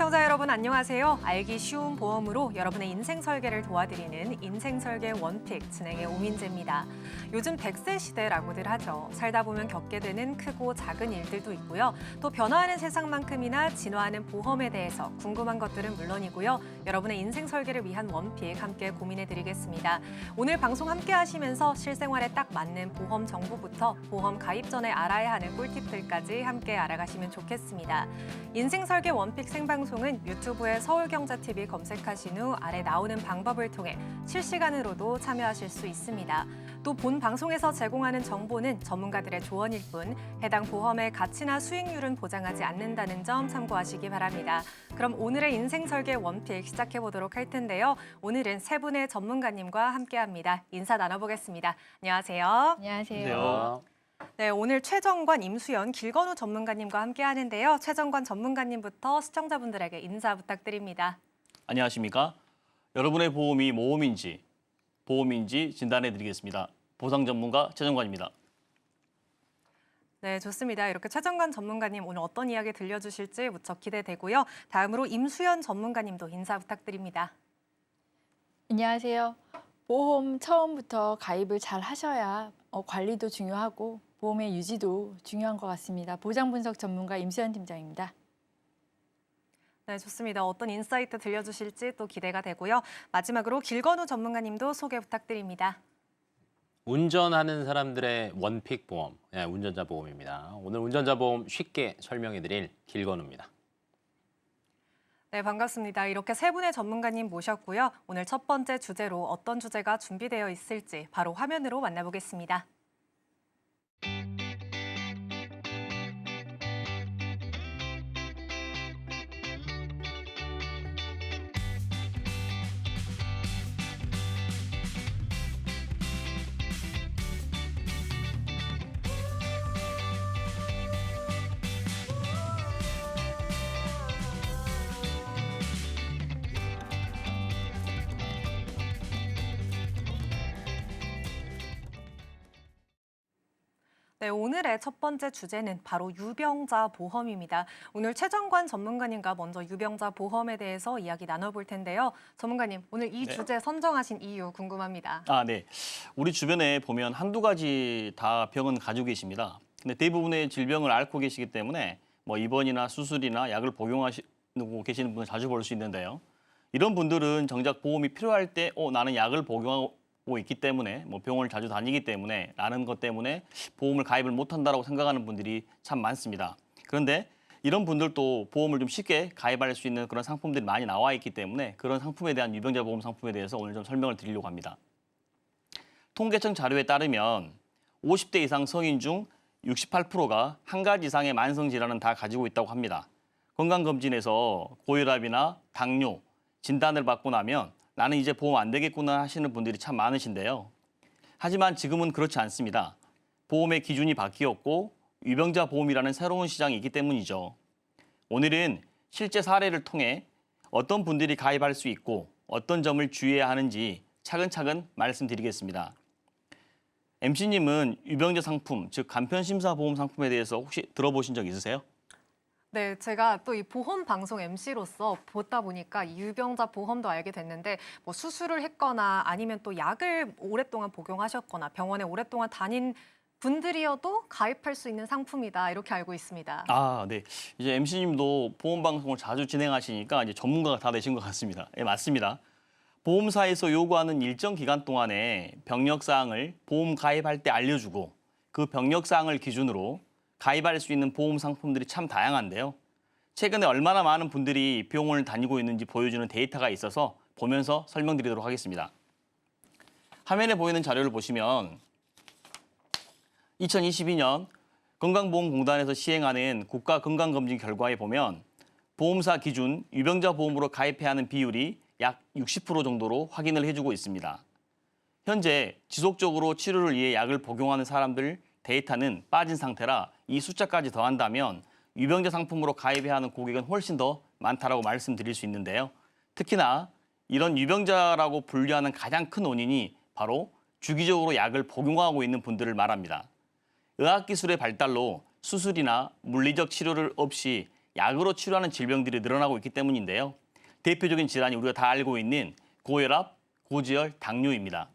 시청자 여러분 안녕하세요. 알기 쉬운 보험으로 여러분의 인생 설계를 도와드리는 인생설계 원픽 진행의 오민재입니다. 요즘 100세 시대라고들 하죠. 살다 보면 겪게 되는 크고 작은 일들도 있고요. 또 변화하는 세상만큼이나 진화하는 보험에 대해서 궁금한 것들은 물론이고요. 여러분의 인생 설계를 위한 원픽 함께 고민해드리겠습니다. 오늘 방송 함께 하시면서 실생활에 딱 맞는 보험 정보부터 보험 가입 전에 알아야 하는 꿀팁들까지 함께 알아가시면 좋겠습니다. 인생 설계 원픽 생방송은 유튜브에 서울경제TV 검색하신 후 아래 나오는 방법을 통해 실시간으로도 참여하실 수 있습니다. 또 본 방송에서 제공하는 정보는 전문가들의 조언일 뿐 해당 보험의 가치나 수익률은 보장하지 않는다는 점 참고하시기 바랍니다. 그럼 오늘의 인생 설계 원픽 시작해 보도록 할 텐데요. 오늘은 세 분의 전문가님과 함께합니다. 인사 나눠보겠습니다. 안녕하세요. 안녕하세요. 네, 오늘 최정관, 임수연, 길건우 전문가님과 함께 하는데요. 최정관 전문가님부터 시청자분들에게 인사 부탁드립니다. 안녕하십니까? 여러분의 보험이 모험인지, 보험인지 진단해드리겠습니다. 보상 전문가 최정관입니다. 네, 좋습니다. 이렇게 최정관 전문가님 오늘 어떤 이야기 들려주실지 무척 기대되고요. 다음으로 임수연 전문가님도 인사 부탁드립니다. 안녕하세요. 보험 처음부터 가입을 잘 하셔야 관리도 중요하고 보험의 유지도 중요한 것 같습니다. 보장 분석 전문가 임수연 팀장입니다. 네, 좋습니다. 어떤 인사이트 들려주실지 또 기대가 되고요. 마지막으로 길건우 전문가님도 소개 부탁드립니다. 운전하는 사람들의 원픽 보험, 운전자 보험입니다. 오늘 운전자 보험 쉽게 설명해드릴 길건우입니다. 네, 반갑습니다. 이렇게 세 분의 전문가님 모셨고요. 오늘 첫 번째 주제로 어떤 주제가 준비되어 있을지 바로 화면으로 만나보겠습니다. 네, 오늘의 첫 번째 주제는 바로 유병자 보험입니다. 오늘 최정관 전문가님과 먼저 유병자 보험에 대해서 이야기 나눠볼 텐데요. 전문가님, 오늘 이 주제 선정하신 이유 궁금합니다. 네. 우리 주변에 보면 한두 가지 다 병은 가지고 계십니다. 근데 대부분의 질병을 앓고 계시기 때문에 뭐 입원이나 수술이나 약을 복용하시고 계시는 분을 자주 볼 수 있는데요. 이런 분들은 정작 보험이 필요할 때 나는 약을 복용하고 있기 때문에 뭐 병원을 자주 다니기 때문에 라는 것 때문에 보험을 가입을 못한다라고 생각하는 분들이 참 많습니다. 그런데 이런 분들도 보험을 좀 쉽게 가입할 수 있는 그런 상품들이 많이 나와 있기 때문에 그런 상품에 대한 유병자 보험 상품에 대해서 오늘 좀 설명을 드리려고 합니다. 통계청 자료에 따르면 50대 이상 성인 중 68%가 한 가지 이상의 만성 질환은 다 가지고 있다고 합니다. 건강검진에서 고혈압이나 당뇨 진단을 받고 나면 나는 이제 보험 안 되겠구나 하시는 분들이 참 많으신데요. 하지만 지금은 그렇지 않습니다. 보험의 기준이 바뀌었고 유병자 보험이라는 새로운 시장이 있기 때문이죠. 오늘은 실제 사례를 통해 어떤 분들이 가입할 수 있고 어떤 점을 주의해야 하는지 차근차근 말씀드리겠습니다. MC님은 유병자 상품, 즉 간편심사 보험 상품에 대해서 혹시 들어보신 적 있으세요? 네, 제가 또 이 보험 방송 MC로서 보다 보니까 이 유병자 보험도 알게 됐는데 뭐 수술을 했거나 아니면 또 약을 오랫동안 복용하셨거나 병원에 오랫동안 다닌 분들이어도 가입할 수 있는 상품이다 이렇게 알고 있습니다. 네. 이제 MC님도 보험 방송을 자주 진행하시니까 이제 전문가가 다 되신 것 같습니다. 예, 맞습니다. 보험사에서 요구하는 일정 기간 동안에 병력 사항을 보험 가입할 때 알려주고 그 병력 사항을 기준으로 가입할 수 있는 보험 상품들이 참 다양한데요. 최근에 얼마나 많은 분들이 병원을 다니고 있는지 보여주는 데이터가 있어서 보면서 설명드리도록 하겠습니다. 화면에 보이는 자료를 보시면 2022년 건강보험공단에서 시행하는 국가건강검진 결과에 보면 보험사 기준 유병자 보험으로 가입해야 하는 비율이 약 60% 정도로 확인을 해주고 있습니다. 현재 지속적으로 치료를 위해 약을 복용하는 사람들 데이터는 빠진 상태라 이 숫자까지 더한다면 유병자 상품으로 가입해야 하는 고객은 훨씬 더 많다라고 말씀드릴 수 있는데요. 특히나 이런 유병자라고 분류하는 가장 큰 원인이 바로 주기적으로 약을 복용하고 있는 분들을 말합니다. 의학기술의 발달로 수술이나 물리적 치료를 없이 약으로 치료하는 질병들이 늘어나고 있기 때문인데요. 대표적인 질환이 우리가 다 알고 있는 고혈압, 고지혈, 당뇨입니다.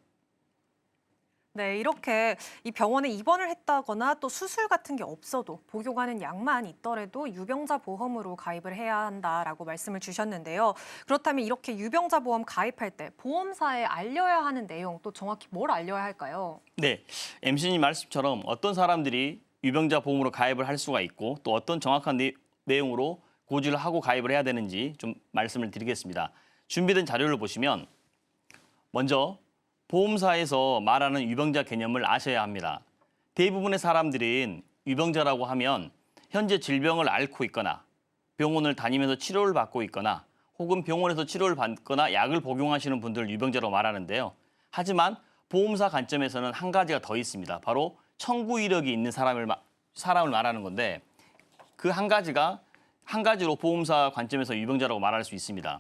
네, 이렇게 이 병원에 입원을 했다거나 또 수술 같은 게 없어도 복용하는 약만 있더라도 유병자 보험으로 가입을 해야 한다라고 말씀을 주셨는데요. 그렇다면 이렇게 유병자 보험 가입할 때 보험사에 알려야 하는 내용 또 정확히 뭘 알려야 할까요? 네, MC님 말씀처럼 어떤 사람들이 유병자 보험으로 가입을 할 수가 있고 또 어떤 정확한 내용으로 고지를 하고 가입을 해야 되는지 좀 말씀을 드리겠습니다. 준비된 자료를 보시면 먼저 보험사에서 말하는 유병자 개념을 아셔야 합니다. 대부분의 사람들은 유병자라고 하면 현재 질병을 앓고 있거나 병원을 다니면서 치료를 받고 있거나 혹은 병원에서 치료를 받거나 약을 복용하시는 분들을 유병자로 말하는데요. 하지만 보험사 관점에서는 한 가지가 더 있습니다. 바로 청구 이력이 있는 사람을 말하는 건데 그 한 가지로 보험사 관점에서 유병자라고 말할 수 있습니다.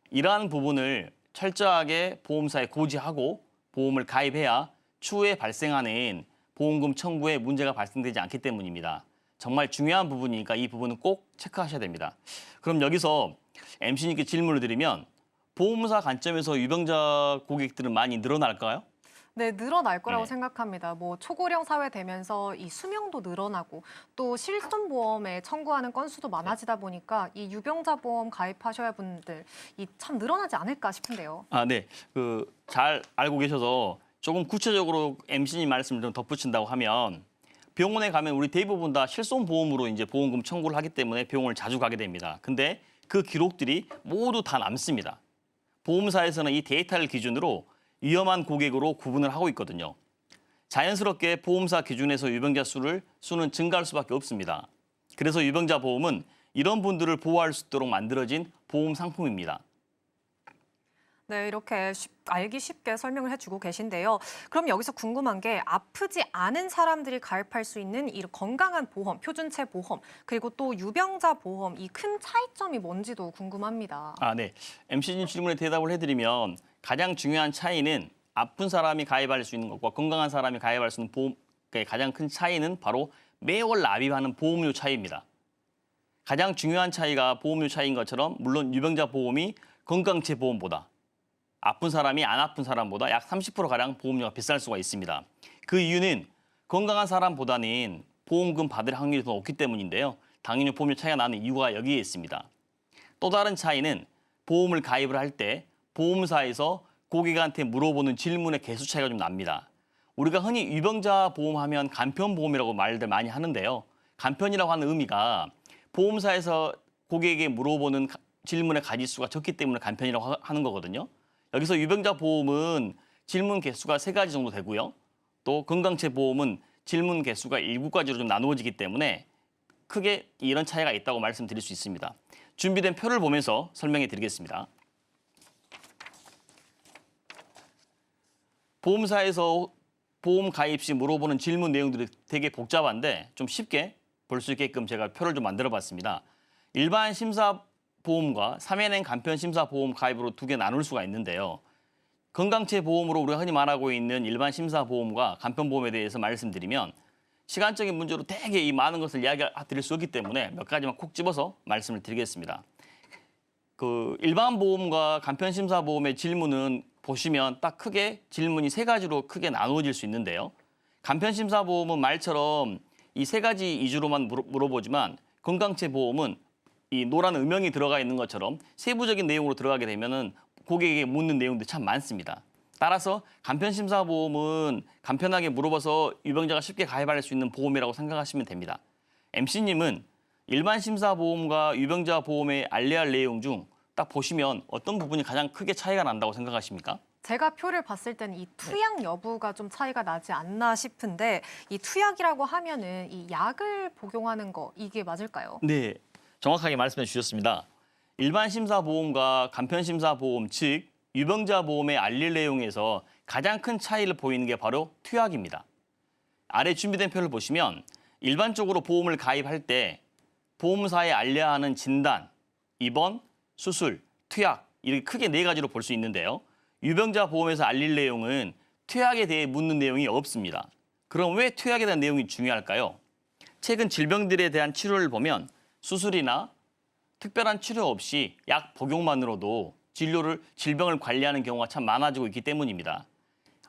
이러한 부분을 철저하게 보험사에 고지하고 보험을 가입해야 추후에 발생하는 보험금 청구에 문제가 발생되지 않기 때문입니다. 정말 중요한 부분이니까 이 부분은 꼭 체크하셔야 됩니다. 그럼 여기서 MC님께 질문을 드리면 보험사 관점에서 유병자 고객들은 많이 늘어날까요? 네, 늘어날 거라고 네. 생각합니다. 뭐 초고령 사회 되면서 이 수명도 늘어나고 또 실손보험에 청구하는 건수도 많아지다 보니까 이 유병자 보험 가입하셔야 분들 이 참 늘어나지 않을까 싶은데요. 네. 잘 알고 계셔서 조금 구체적으로 MC님 말씀을 좀 덧붙인다고 하면 병원에 가면 우리 대부분 다 실손보험으로 이제 보험금 청구를 하기 때문에 병원을 자주 가게 됩니다. 근데 그 기록들이 모두 다 남습니다. 보험사에서는 이 데이터를 기준으로 위험한 고객으로 구분을 하고 있거든요. 자연스럽게 보험사 기준에서 유병자 수는 증가할 수밖에 없습니다. 그래서 유병자 보험은 이런 분들을 보호할 수 있도록 만들어진 보험 상품입니다. 네, 이렇게 알기 쉽게 설명을 해주고 계신데요. 그럼 여기서 궁금한 게 아프지 않은 사람들이 가입할 수 있는 이 건강한 보험, 표준체 보험, 그리고 또 유병자 보험 이 큰 차이점이 뭔지도 궁금합니다. 네. MC님 질문에 대답을 해드리면 가장 중요한 차이는 아픈 사람이 가입할 수 있는 것과 건강한 사람이 가입할 수 있는 보험의 가장 큰 차이는 바로 매월 납입하는 보험료 차이입니다. 가장 중요한 차이가 보험료 차이인 것처럼 물론 유병자 보험이 건강체 보험보다 아픈 사람이 안 아픈 사람보다 약 30%가량 보험료가 비쌀 수가 있습니다. 그 이유는 건강한 사람보다는 보험금 받을 확률이 더 높기 때문인데요. 당연히 보험료 차이가 나는 이유가 여기에 있습니다. 또 다른 차이는 보험을 가입을 할 때 보험사에서 고객한테 물어보는 질문의 개수 차이가 좀 납니다. 우리가 흔히 유병자 보험하면 간편보험이라고 말들 많이 하는데요. 간편이라고 하는 의미가 보험사에서 고객에게 물어보는 질문의 가지수가 적기 때문에 간편이라고 하는 거거든요. 여기서 유병자 보험은 질문 개수가 3가지 정도 되고요. 또 건강체 보험은 질문 개수가 7가지로 좀 나누어지기 때문에 크게 이런 차이가 있다고 말씀드릴 수 있습니다. 준비된 표를 보면서 설명해 드리겠습니다. 보험사에서 보험 가입 시 물어보는 질문 내용들이 되게 복잡한데 좀 쉽게 볼 수 있게끔 제가 표를 좀 만들어 봤습니다. 일반 심사 보험과 3연행 간편 심사 보험 가입으로 2개 나눌 수가 있는데요. 건강체 보험으로 우리가 흔히 말하고 있는 일반 심사 보험과 간편 보험에 대해서 말씀드리면 시간적인 문제로 되게 이 많은 것을 이야기 드릴 수 없기 때문에 몇 가지만 콕 집어서 말씀을 드리겠습니다. 일반 보험과 간편 심사 보험의 질문은 보시면 딱 크게 질문이 3가지로 크게 나누어질 수 있는데요. 간편 심사 보험은 말처럼 이 3가지 위주로만 물어보지만 건강체 보험은 이 노란 음영이 들어가 있는 것처럼 세부적인 내용으로 들어가게 되면은 고객에게 묻는 내용들이 참 많습니다. 따라서 간편 심사 보험은 간편하게 물어봐서 유병자가 쉽게 가입할 수 있는 보험이라고 생각하시면 됩니다. MC님은 일반 심사 보험과 유병자 보험의 알려야 할 내용 중 딱 보시면 어떤 부분이 가장 크게 차이가 난다고 생각하십니까? 제가 표를 봤을 때는 이 투약 여부가 좀 차이가 나지 않나 싶은데 이 투약이라고 하면은 이 약을 복용하는 거 이게 맞을까요? 네, 정확하게 말씀해 주셨습니다. 일반 심사 보험과 간편 심사 보험, 즉 유병자 보험의 알릴 내용에서 가장 큰 차이를 보이는 게 바로 투약입니다. 아래 준비된 표를 보시면 일반적으로 보험을 가입할 때 보험사에 알려야 하는 진단, 입원, 수술, 투약 이렇게 크게 4가지로 볼 수 있는데요. 유병자 보험에서 알릴 내용은 투약에 대해 묻는 내용이 없습니다. 그럼 왜 투약에 대한 내용이 중요할까요? 최근 질병들에 대한 치료를 보면 수술이나 특별한 치료 없이 약 복용만으로도 질병을 관리하는 경우가 참 많아지고 있기 때문입니다.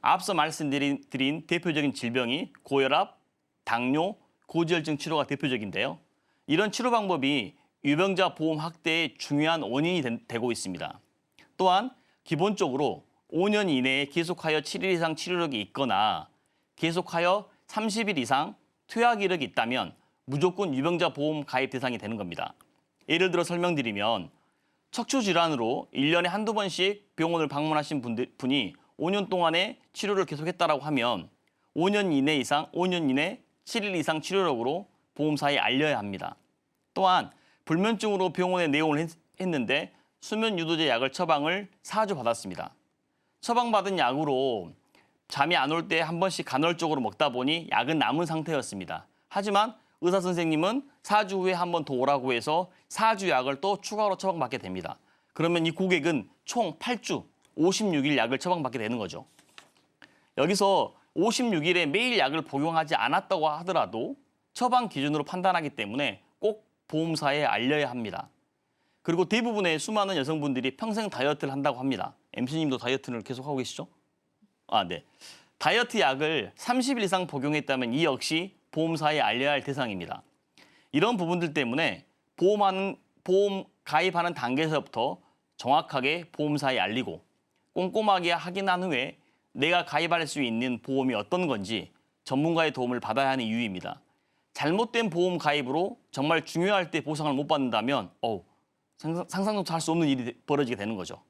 앞서 말씀드린 대표적인 질병이 고혈압, 당뇨, 고지혈증 치료가 대표적인데요. 이런 치료 방법이 유병자 보험 확대의 중요한 원인이 되고 있습니다. 또한 기본적으로 5년 이내에 계속하여 7일 이상 치료력이 있거나 계속하여 30일 이상 투약 이력이 있다면 무조건 유병자 보험 가입 대상이 되는 겁니다. 예를 들어 설명드리면 척추 질환으로 1년에 한두 번씩 병원을 방문하신 분이 5년 동안의 치료를 계속했다라고 하면 5년 이내 7일 이상 치료력으로 보험사에 알려야 합니다. 또한 불면증으로 병원에 내원을 했는데 수면 유도제 약을 처방을 4주 받았습니다. 처방받은 약으로 잠이 안 올 때 한 번씩 간헐적으로 먹다 보니 약은 남은 상태였습니다. 하지만 의사 선생님은 4주 후에 한 번 더 오라고 해서 4주 약을 또 추가로 처방받게 됩니다. 그러면 이 고객은 총 8주 56일 약을 처방받게 되는 거죠. 여기서 56일에 매일 약을 복용하지 않았다고 하더라도 처방 기준으로 판단하기 때문에 꼭 보험사에 알려야 합니다. 그리고 대부분의 수많은 여성분들이 평생 다이어트를 한다고 합니다. MC님도 다이어트를 계속하고 계시죠? 네. 다이어트 약을 30일 이상 복용했다면 이 역시 보험사에 알려야 할 대상입니다. 이런 부분들 때문에 보험 가입하는 단계에서부터 정확하게 보험사에 알리고 꼼꼼하게 확인한 후에 내가 가입할 수 있는 보험이 어떤 건지 전문가의 도움을 받아야 하는 이유입니다. 잘못된 보험 가입으로 정말 중요할 때 보상을 못 받는다면 상상도 할 수 없는 일이 벌어지게 되는 거죠.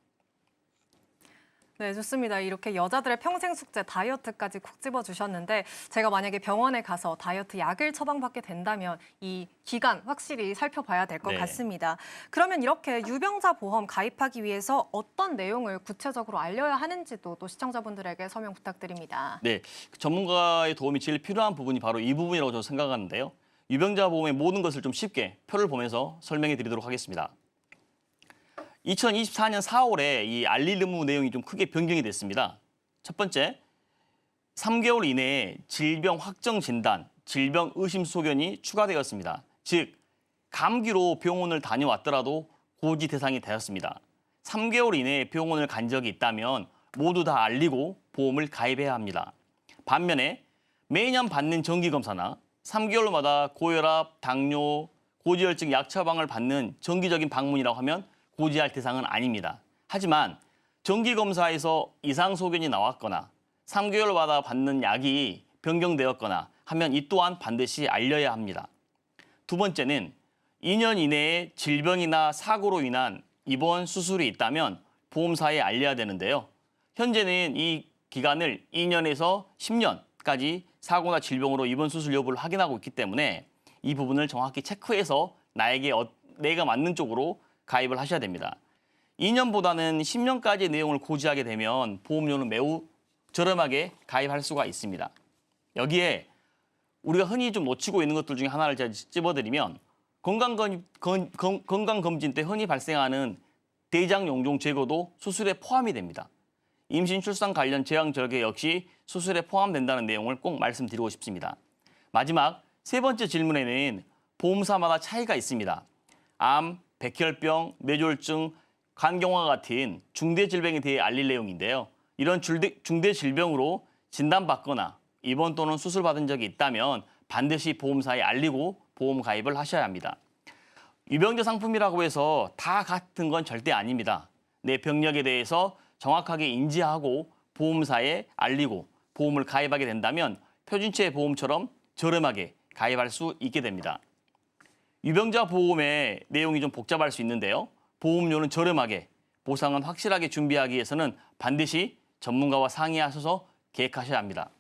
네, 좋습니다. 이렇게 여자들의 평생 숙제 다이어트까지 콕 집어주셨는데 제가 만약에 병원에 가서 다이어트 약을 처방받게 된다면 이 기간 확실히 살펴봐야 될 것 네. 같습니다. 그러면 이렇게 유병자 보험 가입하기 위해서 어떤 내용을 구체적으로 알려야 하는지도 또 시청자분들에게 설명 부탁드립니다. 네, 전문가의 도움이 제일 필요한 부분이 바로 이 부분이라고 저는 생각하는데요. 유병자 보험의 모든 것을 좀 쉽게 표를 보면서 설명해 드리도록 하겠습니다. 2024년 4월에 이 알릴 의무 내용이 좀 크게 변경이 됐습니다. 첫 번째, 3개월 이내에 질병 확정 진단, 질병 의심 소견이 추가되었습니다. 즉, 감기로 병원을 다녀왔더라도 고지 대상이 되었습니다. 3개월 이내에 병원을 간 적이 있다면 모두 다 알리고 보험을 가입해야 합니다. 반면에 매년 받는 정기검사나 3개월마다 고혈압, 당뇨, 고지혈증 약 처방을 받는 정기적인 방문이라고 하면 고지할 대상은 아닙니다. 하지만 정기검사에서 이상 소견이 나왔거나 3개월마다 받는 약이 변경되었거나 하면 이 또한 반드시 알려야 합니다. 두 번째는 2년 이내에 질병이나 사고로 인한 입원 수술이 있다면 보험사에 알려야 되는데요. 현재는 이 기간을 2년에서 10년까지 사고나 질병으로 입원 수술 여부를 확인하고 있기 때문에 이 부분을 정확히 체크해서 내가 맞는 쪽으로 가입을 하셔야 됩니다. 2년보다는 10년까지의 내용을 고지하게 되면 보험료는 매우 저렴하게 가입할 수가 있습니다. 여기에 우리가 흔히 좀 놓치고 있는 것들 중에 하나를 제가 찝어드리면 건강검진 때 흔히 발생하는 대장 용종 제거도 수술에 포함이 됩니다. 임신 출산 관련 제왕 절개 역시 수술에 포함된다는 내용을 꼭 말씀드리고 싶습니다. 마지막 세 번째 질문에는 보험사마다 차이가 있습니다. 암, 백혈병, 뇌졸중, 간경화 같은 중대 질병에 대해 알릴 내용인데요. 이런 중대 질병으로 진단받거나 입원 또는 수술받은 적이 있다면 반드시 보험사에 알리고 보험 가입을 하셔야 합니다. 유병자 상품이라고 해서 다 같은 건 절대 아닙니다. 내 병력에 대해서 정확하게 인지하고 보험사에 알리고 보험을 가입하게 된다면 표준체 보험처럼 저렴하게 가입할 수 있게 됩니다. 유병자 보험의 내용이 좀 복잡할 수 있는데요. 보험료는 저렴하게, 보상은 확실하게 준비하기 위해서는 반드시 전문가와 상의하셔서 계획하셔야 합니다.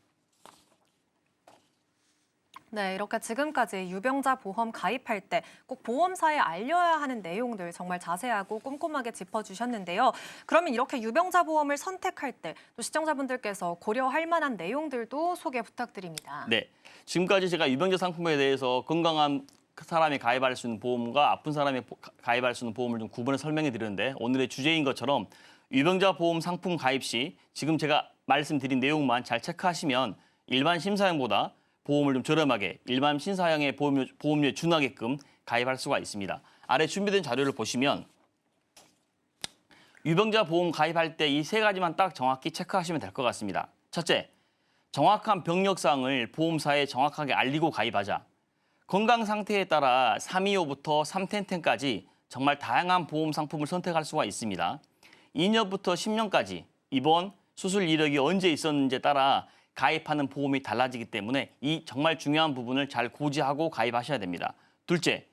네, 이렇게 지금까지 유병자 보험 가입할 때 꼭 보험사에 알려야 하는 내용들 정말 자세하고 꼼꼼하게 짚어주셨는데요. 그러면 이렇게 유병자 보험을 선택할 때 또 시청자분들께서 고려할 만한 내용들도 소개 부탁드립니다. 네, 지금까지 제가 유병자 상품에 대해서 건강한 사람이 가입할 수 있는 보험과 아픈 사람이 가입할 수 있는 보험을 좀 구분해 설명해 드렸는데 오늘의 주제인 것처럼 유병자 보험 상품 가입 시 지금 제가 말씀드린 내용만 잘 체크하시면 일반 심사형보다 보험을 좀 저렴하게 일반 심사형의 보험료에 준하게끔 가입할 수가 있습니다. 아래 준비된 자료를 보시면 유병자 보험 가입할 때 이 세 가지만 딱 정확히 체크하시면 될 것 같습니다. 첫째, 정확한 병력사항을 보험사에 정확하게 알리고 가입하자. 건강 상태에 따라 325부터 310까지 정말 다양한 보험 상품을 선택할 수가 있습니다. 2년부터 10년까지 입원, 수술 이력이 언제 있었는지에 따라 가입하는 보험이 달라지기 때문에 이 정말 중요한 부분을 잘 고지하고 가입하셔야 됩니다. 둘째,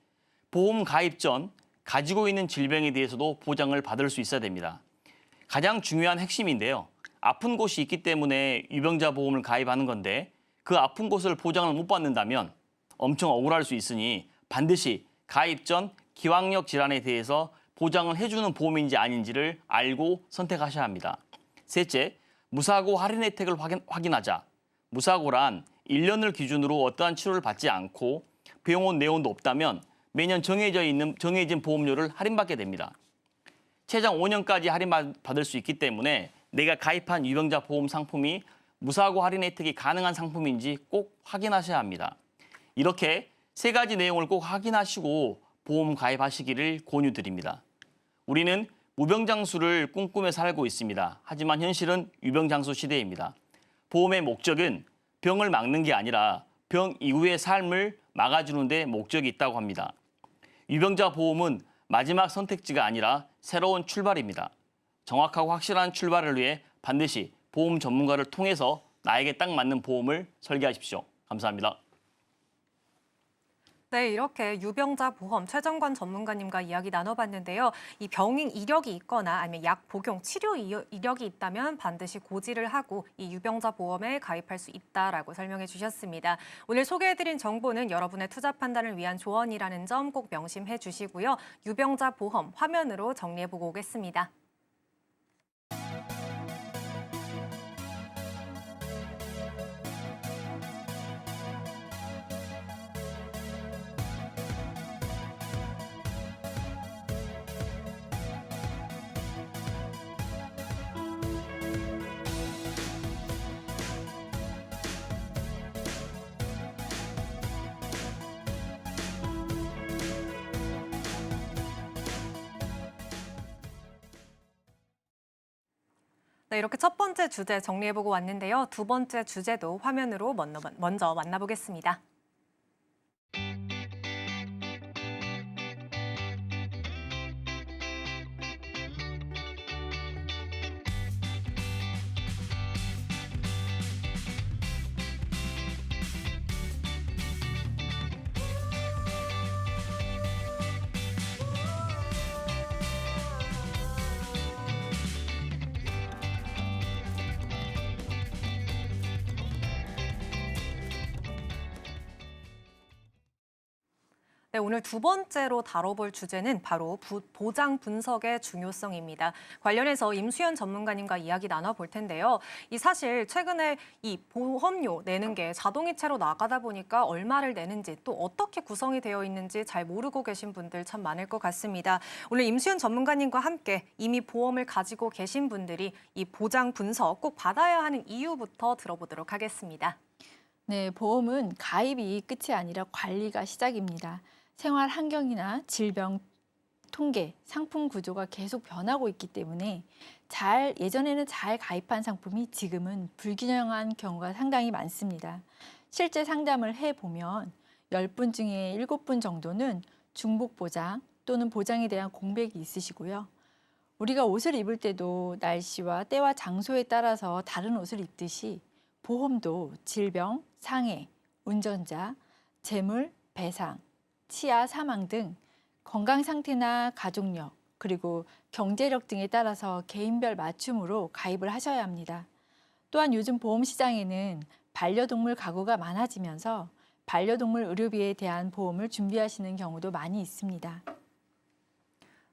보험 가입 전 가지고 있는 질병에 대해서도 보장을 받을 수 있어야 됩니다. 가장 중요한 핵심인데요. 아픈 곳이 있기 때문에 유병자 보험을 가입하는 건데 그 아픈 곳을 보장을 못 받는다면 엄청 억울할 수 있으니 반드시 가입 전 기왕력 질환에 대해서 보장을 해주는 보험인지 아닌지를 알고 선택하셔야 합니다. 셋째, 무사고 할인 혜택을 확인하자. 무사고란 1년을 기준으로 어떠한 치료를 받지 않고 병원 내원도 없다면 매년 정해진 보험료를 할인받게 됩니다. 최장 5년까지 할인받을 수 있기 때문에 내가 가입한 유병자 보험 상품이 무사고 할인 혜택이 가능한 상품인지 꼭 확인하셔야 합니다. 이렇게 세 가지 내용을 꼭 확인하시고 보험 가입하시기를 권유드립니다. 우리는 무병장수를 꿈꾸며 살고 있습니다. 하지만 현실은 유병장수 시대입니다. 보험의 목적은 병을 막는 게 아니라 병 이후의 삶을 막아주는 데 목적이 있다고 합니다. 유병자 보험은 마지막 선택지가 아니라 새로운 출발입니다. 정확하고 확실한 출발을 위해 반드시 보험 전문가를 통해서 나에게 딱 맞는 보험을 설계하십시오. 감사합니다. 네, 이렇게 유병자 보험 최정관 전문가님과 이야기 나눠봤는데요. 이 병인 이력이 있거나 아니면 약 복용, 치료 이력이 있다면 반드시 고지를 하고 이 유병자 보험에 가입할 수 있다라고 설명해 주셨습니다. 오늘 소개해드린 정보는 여러분의 투자 판단을 위한 조언이라는 점 꼭 명심해 주시고요. 유병자 보험 화면으로 정리해보고 오겠습니다. 네, 이렇게 첫 번째 주제 정리해보고 왔는데요. 두 번째 주제도 화면으로 먼저 만나보겠습니다. 네, 오늘 두 번째로 다뤄볼 주제는 바로 보장 분석의 중요성입니다. 관련해서 임수연 전문가님과 이야기 나눠볼 텐데요. 사실 최근에 이 보험료 내는 게 자동이체로 나가다 보니까 얼마를 내는지 또 어떻게 구성이 되어 있는지 잘 모르고 계신 분들 참 많을 것 같습니다. 오늘 임수연 전문가님과 함께 이미 보험을 가지고 계신 분들이 이 보장 분석 꼭 받아야 하는 이유부터 들어보도록 하겠습니다. 네, 보험은 가입이 끝이 아니라 관리가 시작입니다. 생활 환경이나 질병 통계, 상품 구조가 계속 변하고 있기 때문에 예전에는 잘 가입한 상품이 지금은 불균형한 경우가 상당히 많습니다. 실제 상담을 해보면 10분 중에 7분 정도는 중복 보장 또는 보장에 대한 공백이 있으시고요. 우리가 옷을 입을 때도 날씨와 때와 장소에 따라서 다른 옷을 입듯이 보험도 질병, 상해, 운전자, 재물, 배상, 치아, 사망 등 건강 상태나 가족력, 그리고 경제력 등에 따라서 개인별 맞춤으로 가입을 하셔야 합니다. 또한 요즘 보험 시장에는 반려동물 가구가 많아지면서 반려동물 의료비에 대한 보험을 준비하시는 경우도 많이 있습니다.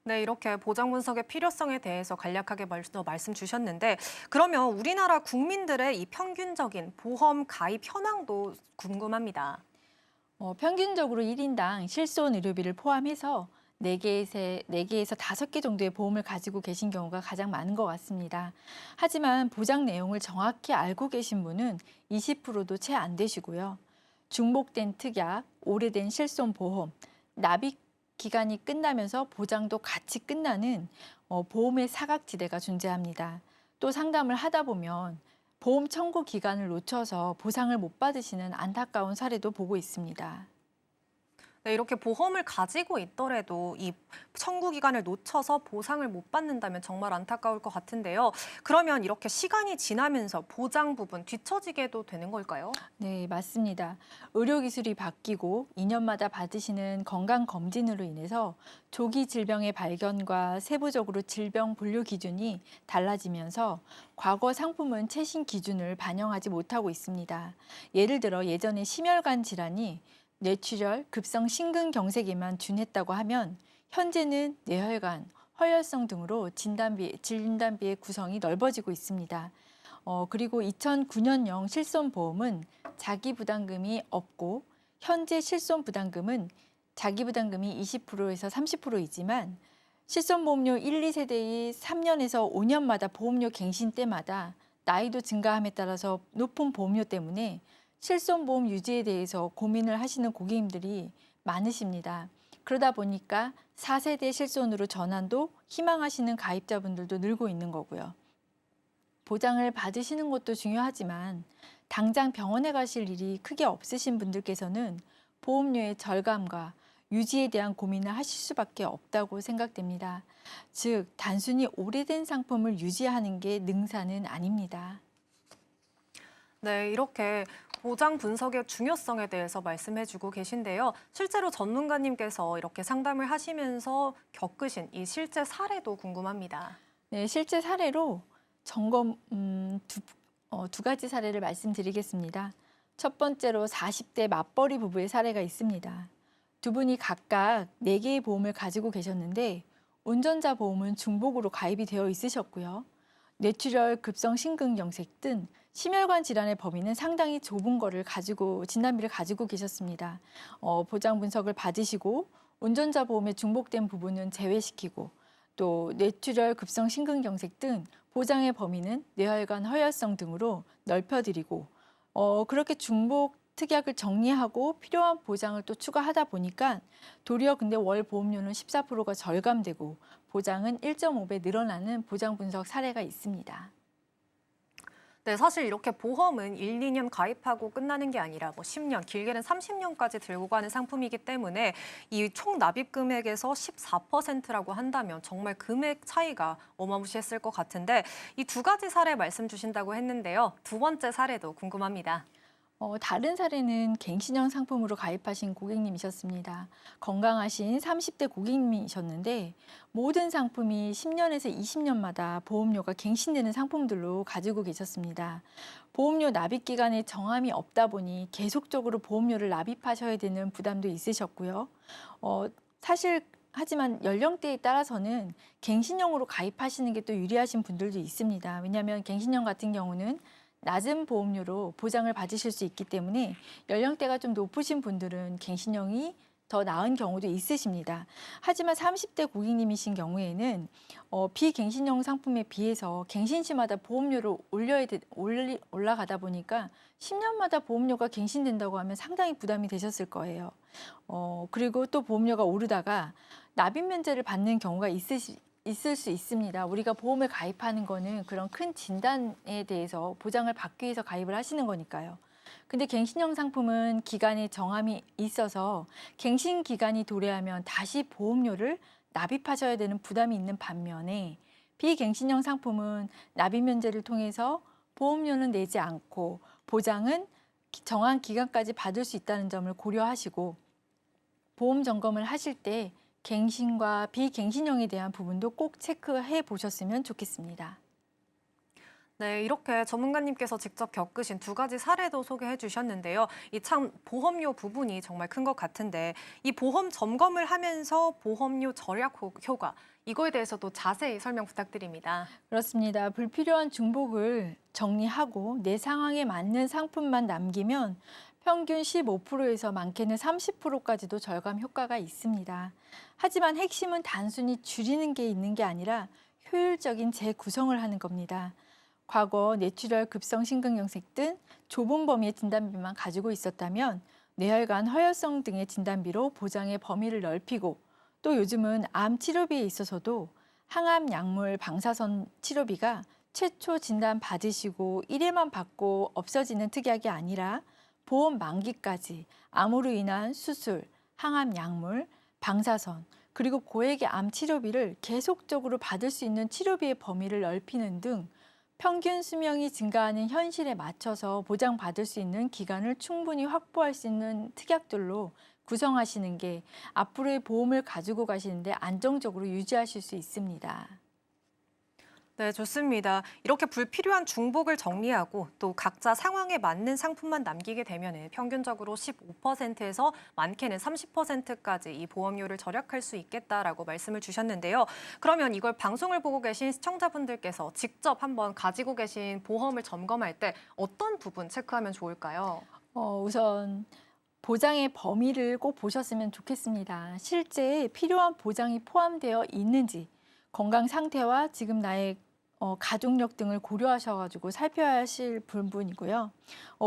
네, 이렇게 보장 분석의 필요성에 대해서 간략하게 말씀 주셨는데 그러면 우리나라 국민들의 이 평균적인 보험 가입 현황도 궁금합니다. 평균적으로 1인당 실손 의료비를 포함해서 4개에서 5개 정도의 보험을 가지고 계신 경우가 가장 많은 것 같습니다. 하지만 보장 내용을 정확히 알고 계신 분은 20%도 채 안 되시고요. 중복된 특약, 오래된 실손 보험, 납입 기간이 끝나면서 보장도 같이 끝나는 보험의 사각지대가 존재합니다. 또 상담을 하다 보면 보험 청구 기간을 놓쳐서 보상을 못 받으시는 안타까운 사례도 보고 있습니다. 네, 이렇게 보험을 가지고 있더라도 이 청구 기간을 놓쳐서 보상을 못 받는다면 정말 안타까울 것 같은데요. 그러면 이렇게 시간이 지나면서 보장 부분 뒤처지게도 되는 걸까요? 네, 맞습니다. 의료기술이 바뀌고 2년마다 받으시는 건강검진으로 인해서 조기 질병의 발견과 세부적으로 질병 분류 기준이 달라지면서 과거 상품은 최신 기준을 반영하지 못하고 있습니다. 예를 들어 예전에 심혈관 질환이 뇌출혈, 급성 심근경색에만 준했다고 하면 현재는 뇌혈관, 허혈성 등으로 진단비의 구성이 넓어지고 있습니다. 그리고 2009년형 실손보험은 자기부담금이 없고 현재 실손부담금은 자기부담금이 20%에서 30%이지만 실손보험료 1, 2세대의 3년에서 5년마다 보험료 갱신 때마다 나이도 증가함에 따라서 높은 보험료 때문에 실손보험 유지에 대해서 고민을 하시는 고객님들이 많으십니다. 그러다 보니까 4세대 실손으로 전환도 희망하시는 가입자분들도 늘고 있는 거고요. 보장을 받으시는 것도 중요하지만 당장 병원에 가실 일이 크게 없으신 분들께서는 보험료의 절감과 유지에 대한 고민을 하실 수밖에 없다고 생각됩니다. 즉, 단순히 오래된 상품을 유지하는 게 능사는 아닙니다. 네, 이렇게 보장 분석의 중요성에 대해서 말씀해주고 계신데요. 실제로 전문가님께서 이렇게 상담을 하시면서 겪으신 이 실제 사례도 궁금합니다. 네, 실제 사례로 두 가지 사례를 말씀드리겠습니다. 첫 번째로 40대 맞벌이 부부의 사례가 있습니다. 두 분이 각각 4개의 보험을 가지고 계셨는데 운전자 보험은 중복으로 가입이 되어 있으셨고요. 뇌출혈, 급성 심근경색 등 심혈관 질환의 범위는 상당히 좁은 거를 진단비를 가지고 계셨습니다. 보장 분석을 받으시고 운전자 보험에 중복된 부분은 제외시키고 또 뇌출혈, 급성 심근경색 등 보장의 범위는 뇌혈관, 허혈성 등으로 넓혀드리고 그렇게 중복 특약을 정리하고 필요한 보장을 또 추가하다 보니까 도리어 근데 월 보험료는 14%가 절감되고 보장은 1.5배 늘어나는 보장 분석 사례가 있습니다. 네, 사실 이렇게 보험은 1, 2년 가입하고 끝나는 게 아니라 10년, 길게는 30년까지 들고 가는 상품이기 때문에 이 총 납입 금액에서 14%라고 한다면 정말 금액 차이가 어마무시했을 것 같은데 이 두 가지 사례 말씀 주신다고 했는데요. 두 번째 사례도 궁금합니다. 다른 사례는 갱신형 상품으로 가입하신 고객님이셨습니다. 건강하신 30대 고객님이셨는데 모든 상품이 10년에서 20년마다 보험료가 갱신되는 상품들로 가지고 계셨습니다. 보험료 납입 기간에 정함이 없다 보니 계속적으로 보험료를 납입하셔야 되는 부담도 있으셨고요. 하지만 연령대에 따라서는 갱신형으로 가입하시는 게 또 유리하신 분들도 있습니다. 왜냐하면 갱신형 같은 경우는 낮은 보험료로 보장을 받으실 수 있기 때문에 연령대가 좀 높으신 분들은 갱신형이 더 나은 경우도 있으십니다. 하지만 30대 고객님이신 경우에는 비갱신형 상품에 비해서 갱신 시마다 보험료를 올라가다 보니까 10년마다 보험료가 갱신된다고 하면 상당히 부담이 되셨을 거예요. 그리고 또 보험료가 오르다가 납입 면제를 받는 경우가 있을 수 있습니다. 우리가 보험을 가입하는 거는 그런 큰 진단에 대해서 보장을 받기 위해서 가입을 하시는 거니까요. 근데 갱신형 상품은 기간에 정함이 있어서 갱신 기간이 도래하면 다시 보험료를 납입하셔야 되는 부담이 있는 반면에 비갱신형 상품은 납입 면제를 통해서 보험료는 내지 않고 보장은 정한 기간까지 받을 수 있다는 점을 고려하시고 보험 점검을 하실 때 갱신과 비갱신형에 대한 부분도 꼭 체크해 보셨으면 좋겠습니다. 네, 이렇게 전문가님께서 직접 겪으신 두 가지 사례도 소개해 주셨는데요. 이 참 보험료 부분이 정말 큰 것 같은데 이 보험 점검을 하면서 보험료 절약 효과 이거에 대해서도 자세히 설명 부탁드립니다. 그렇습니다. 불필요한 중복을 정리하고 내 상황에 맞는 상품만 남기면 평균 15%에서 많게는 30%까지도 절감 효과가 있습니다. 하지만 핵심은 단순히 줄이는 게 있는 게 아니라 효율적인 재구성을 하는 겁니다. 과거 뇌출혈, 급성 심근경색 등 좁은 범위의 진단비만 가지고 있었다면 뇌혈관, 허혈성 등의 진단비로 보장의 범위를 넓히고 또 요즘은 암 치료비에 있어서도 항암 약물 방사선 치료비가 최초 진단 받으시고 1회만 받고 없어지는 특약이 아니라 보험 만기까지 암으로 인한 수술, 항암 약물, 방사선, 그리고 고액의 암 치료비를 계속적으로 받을 수 있는 치료비의 범위를 넓히는 등 평균 수명이 증가하는 현실에 맞춰서 보장받을 수 있는 기간을 충분히 확보할 수 있는 특약들로 구성하시는 게 앞으로의 보험을 가지고 가시는데 안정적으로 유지하실 수 있습니다. 네, 좋습니다. 이렇게 불필요한 중복을 정리하고 또 각자 상황에 맞는 상품만 남기게 되면 평균적으로 15%에서 많게는 30%까지 이 보험료를 절약할 수 있겠다라고 말씀을 주셨는데요. 그러면 이걸 방송을 보고 계신 시청자분들께서 직접 한번 가지고 계신 보험을 점검할 때 어떤 부분 체크하면 좋을까요? 우선 보장의 범위를 꼭 보셨으면 좋겠습니다. 실제 필요한 보장이 포함되어 있는지, 건강 상태와 지금 나의 가족력 등을 고려하셔가지고 살펴야 하실 부분이고요.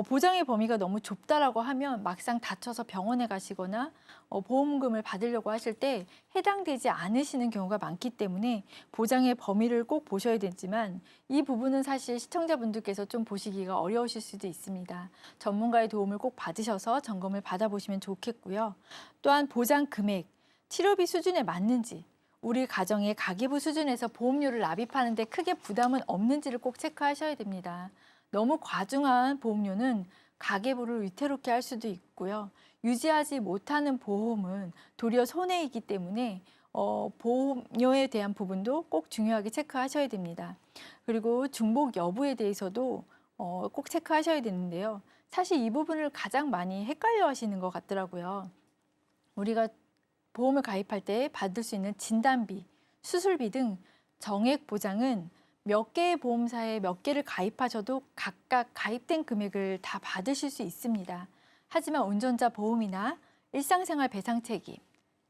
보장의 범위가 너무 좁다라고 하면 막상 다쳐서 병원에 가시거나 보험금을 받으려고 하실 때 해당되지 않으시는 경우가 많기 때문에 보장의 범위를 꼭 보셔야 되지만 이 부분은 사실 시청자분들께서 좀 보시기가 어려우실 수도 있습니다. 전문가의 도움을 꼭 받으셔서 점검을 받아보시면 좋겠고요. 또한 보장 금액, 치료비 수준에 맞는지, 우리 가정의 가계부 수준에서 보험료를 납입하는데 크게 부담은 없는지를 꼭 체크하셔야 됩니다. 너무 과중한 보험료는 가계부를 위태롭게 할 수도 있고요. 유지하지 못하는 보험은 도리어 손해이기 때문에 보험료에 대한 부분도 꼭 중요하게 체크하셔야 됩니다. 그리고 중복 여부에 대해서도 꼭 체크하셔야 되는데요. 사실 이 부분을 가장 많이 헷갈려 하시는 것 같더라고요. 우리가 보험을 가입할 때 받을 수 있는 진단비, 수술비 등 정액 보장은 몇 개의 보험사에 몇 개를 가입하셔도 각각 가입된 금액을 다 받으실 수 있습니다. 하지만 운전자 보험이나 일상생활 배상 책임,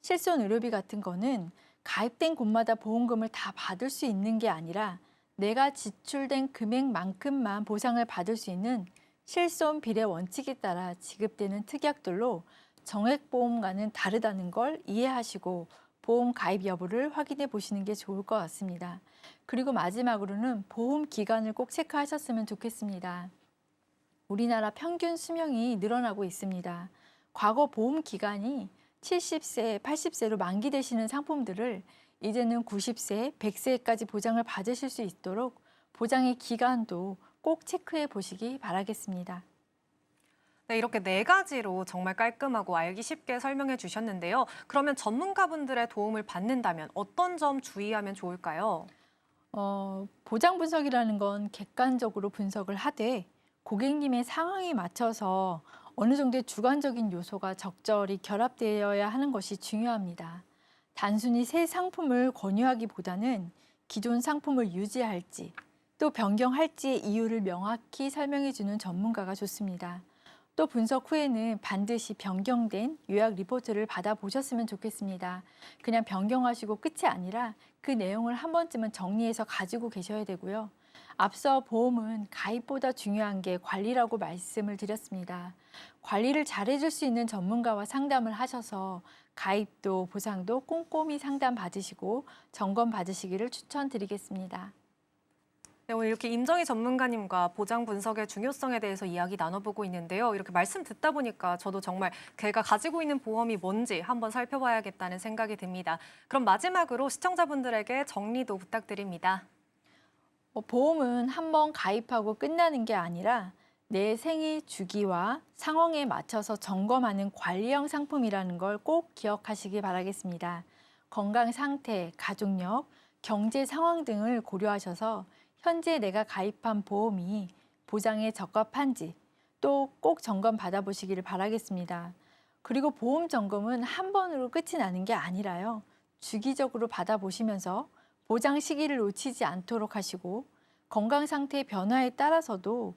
실손 의료비 같은 거는 가입된 곳마다 보험금을 다 받을 수 있는 게 아니라 내가 지출된 금액만큼만 보상을 받을 수 있는 실손 비례 원칙에 따라 지급되는 특약들로 정액보험과는 다르다는 걸 이해하시고 보험 가입 여부를 확인해 보시는 게 좋을 것 같습니다. 그리고 마지막으로는 보험 기간을 꼭 체크하셨으면 좋겠습니다. 우리나라 평균 수명이 늘어나고 있습니다. 과거 보험 기간이 70세, 80세로 만기되시는 상품들을 이제는 90세, 100세까지 보장을 받으실 수 있도록 보장의 기간도 꼭 체크해 보시기 바라겠습니다. 네, 이렇게 4가지로 정말 깔끔하고 알기 쉽게 설명해 주셨는데요. 그러면 전문가분들의 도움을 받는다면 어떤 점 주의하면 좋을까요? 보장 분석이라는 건 객관적으로 분석을 하되 고객님의 상황에 맞춰서 어느 정도의 주관적인 요소가 적절히 결합되어야 하는 것이 중요합니다. 단순히 새 상품을 권유하기보다는 기존 상품을 유지할지 또 변경할지의 이유를 명확히 설명해 주는 전문가가 좋습니다. 또 분석 후에는 반드시 변경된 요약 리포트를 받아보셨으면 좋겠습니다. 그냥 변경하시고 끝이 아니라 그 내용을 한 번쯤은 정리해서 가지고 계셔야 되고요. 앞서 보험은 가입보다 중요한 게 관리라고 말씀을 드렸습니다. 관리를 잘해줄 수 있는 전문가와 상담을 하셔서 가입도 보상도 꼼꼼히 상담 받으시고 점검 받으시기를 추천드리겠습니다. 네, 오늘 이렇게 임정희 전문가님과 보장 분석의 중요성에 대해서 이야기 나눠보고 있는데요. 이렇게 말씀 듣다 보니까 저도 정말 제가 가지고 있는 보험이 뭔지 한번 살펴봐야겠다는 생각이 듭니다. 그럼 마지막으로 시청자분들에게 정리도 부탁드립니다. 보험은 한번 가입하고 끝나는 게 아니라 내 생애 주기와 상황에 맞춰서 점검하는 관리형 상품이라는 걸 꼭 기억하시기 바라겠습니다. 건강 상태, 가족력, 경제 상황 등을 고려하셔서 현재 내가 가입한 보험이 보장에 적합한지 또 꼭 점검 받아보시기를 바라겠습니다. 그리고 보험 점검은 한 번으로 끝이 나는 게 아니라요. 주기적으로 받아보시면서 보장 시기를 놓치지 않도록 하시고 건강 상태의 변화에 따라서도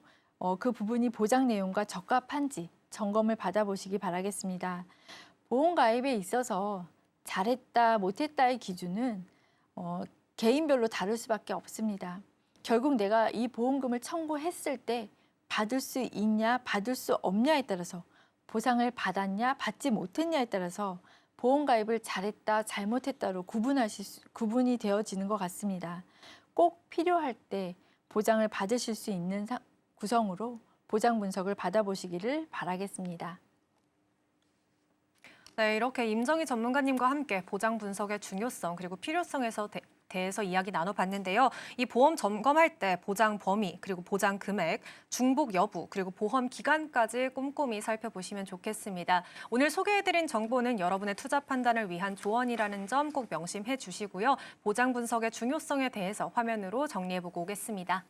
그 부분이 보장 내용과 적합한지 점검을 받아보시기 바라겠습니다. 보험 가입에 있어서 잘했다, 못했다의 기준은 개인별로 다를 수밖에 없습니다. 결국 내가 이 보험금을 청구했을 때 받을 수 있냐, 받을 수 없냐에 따라서 보상을 받았냐, 받지 못했냐에 따라서 보험 가입을 잘했다, 잘못했다로 구분이 되어지는 것 같습니다. 꼭 필요할 때 보장을 받으실 수 있는 구성으로 보장 분석을 받아보시기를 바라겠습니다. 네, 이렇게 임정희 전문가님과 함께 보장 분석의 중요성 그리고 필요성에서 대해서 이야기 나눠봤는데요. 이 보험 점검할 때 보장 범위, 그리고 보장 금액, 중복 여부, 그리고 보험 기간까지 꼼꼼히 살펴보시면 좋겠습니다. 오늘 소개해드린 정보는 여러분의 투자 판단을 위한 조언이라는 점 꼭 명심해 주시고요. 보장 분석의 중요성에 대해서 화면으로 정리해보고 오겠습니다.